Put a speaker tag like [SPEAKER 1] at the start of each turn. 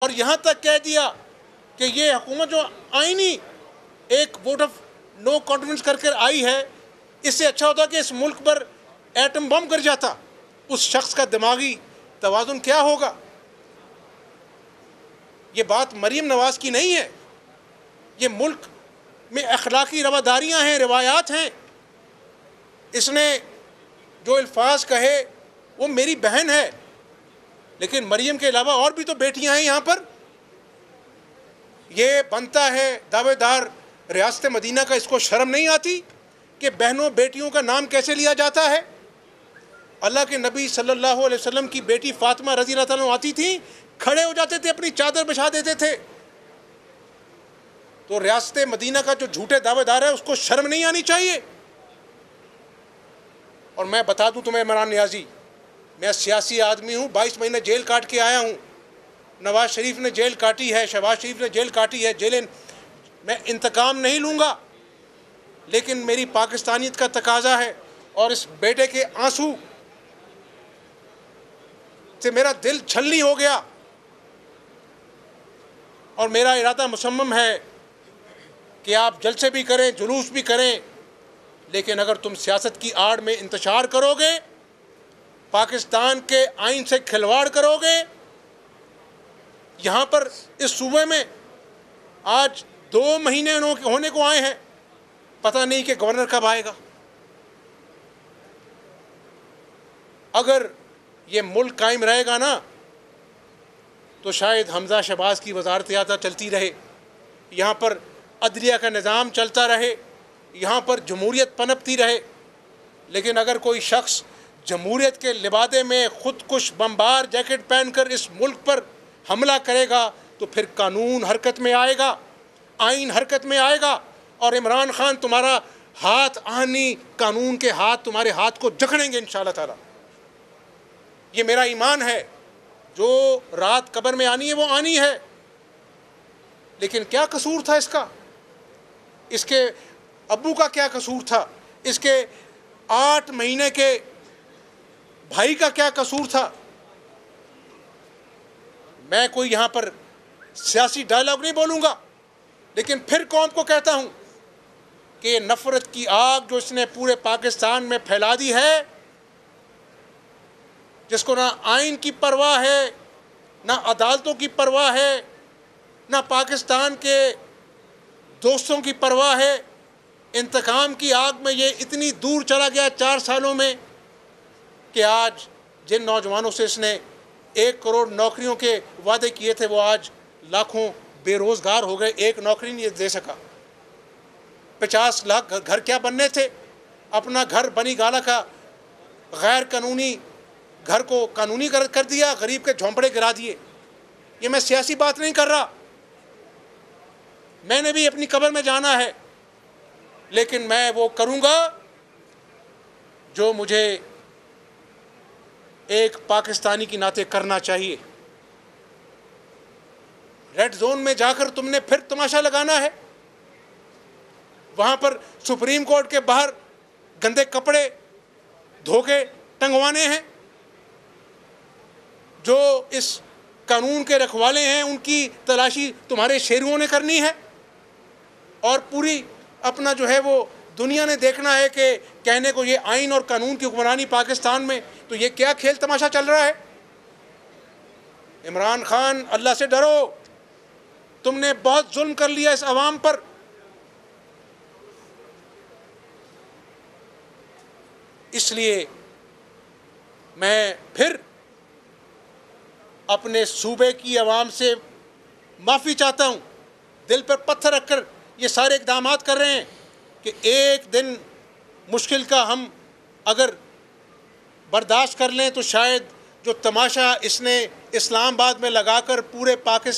[SPEAKER 1] और यहाँ तक कह दिया कि ये हुकूमत जो आईनी एक वोट ऑफ नो कॉन्फिडेंस करके आई है, इससे अच्छा होता कि इस मुल्क पर एटम बम गिर जाता। उस शख्स का दिमागी तवाज़ुन क्या होगा? ये बात मरीम नवाज की नहीं है, ये मुल्क में अखलाकी रवादारियाँ हैं, रिवायात हैं। इसने जो अल्फाज कहे वो मेरी बहन है, लेकिन मरीम के अलावा और भी तो बेटियां हैं यहाँ पर। ये बनता है दावेदार रियासत मदीना का, इसको शर्म नहीं आती कि बहनों बेटियों का नाम कैसे लिया जाता है? अल्लाह के नबी सल्लल्लाहु अलैहि वसल्लम की बेटी फातिमा रज़ी अल्लाह तआला आती थी, खड़े हो जाते थे, अपनी चादर बिछा देते थे। तो रियासत मदीना का जो झूठे दावेदार है उसको शर्म नहीं आनी चाहिए। और मैं बता दूं तुम्हें इमरान नियाज़ी, मैं सियासी आदमी हूँ, 22 महीने जेल काट के आया हूँ। नवाज शरीफ ने जेल काटी है, शहबाज शरीफ ने जेल काटी है। जेलें मैं इंतकाम नहीं लूँगा, लेकिन मेरी पाकिस्तानियत का तकाजा है और इस बेटे के आंसू से मेरा दिल छलनी हो गया और मेरा इरादा मुसम्मम है कि आप जलसे भी करें, जुलूस भी करें, लेकिन अगर तुम सियासत की आड़ में इंतशार करोगे, पाकिस्तान के आइन से खिलवाड़ करोगे। यहाँ पर इस सूबे में आज 2 महीने होने को आए हैं, पता नहीं कि गवर्नर कब आएगा। अगर ये मुल्क कायम रहेगा ना, तो शायद हमजा शहबाज की वजारत आज़ा चलती रहे, यहाँ पर अदलिया का निज़ाम चलता रहे, यहाँ पर जमहूरियत पनपती रहे। लेकिन अगर कोई शख्स जमहूरियत के लिबादे में खुदकुश बमबार जैकेट पहनकर इस मुल्क पर हमला करेगा, तो फिर कानून हरकत में आएगा, आइन हरकत में आएगा और इमरान खान तुम्हारा हाथ आनी, कानून के हाथ तुम्हारे हाथ को जकड़ेंगे इंशाअल्लाह ताला। ये मेरा ईमान है। जो रात कब्र में आनी है वो आनी है। लेकिन क्या कसूर था इसका? इसके अब्बू का क्या कसूर था? इसके 8 महीने के भाई का क्या कसूर था? मैं कोई यहाँ पर सियासी डायलॉग नहीं बोलूँगा, लेकिन फिर कौम को कहता हूँ कि नफ़रत की आग जो इसने पूरे पाकिस्तान में फैला दी है, जिसको ना आइन की परवाह है, ना अदालतों की परवाह है, ना पाकिस्तान के दोस्तों की परवाह है, इंतकाम की आग में ये इतनी दूर चला गया 4 सालों में कि आज जिन नौजवानों से इसने 1 करोड़ नौकरियों के वादे किए थे, वो आज लाखों बेरोज़गार हो गए, एक नौकरी नहीं दे सका। 50 लाख घर क्या बनने थे? अपना घर बनी गाला का गैर कानूनी घर को कानूनी कर दिया, गरीब के झोंपड़े गिरा दिए। ये मैं सियासी बात नहीं कर रहा, मैंने भी अपनी कब्र में जाना है, लेकिन मैं वो करूँगा जो मुझे एक पाकिस्तानी की नाते करना चाहिए। रेड जोन में जाकर तुमने फिर तमाशा लगाना है, वहाँ पर सुप्रीम कोर्ट के बाहर गंदे कपड़े धोके टंगवाने हैं। जो इस कानून के रखवाले हैं उनकी तलाशी तुम्हारे शेरुओं ने करनी है, और पूरी अपना जो है वो दुनिया ने देखना है कि कहने को ये आइन और कानून की हुक्मरानी पाकिस्तान में, तो ये क्या खेल तमाशा चल रहा है? इमरान खान, अल्लाह से डरो, तुमने बहुत जुल्म कर लिया इस अवाम पर। इसलिए मैं फिर अपने सूबे की आवाम से माफ़ी चाहता हूँ, दिल पर पत्थर रखकर ये सारे इक़दाम कर रहे हैं कि एक दिन मुश्किल का हम अगर बर्दाश्त कर लें तो शायद जो तमाशा इसने इस्लामाबाद में लगाकर पूरे पाकिस्तान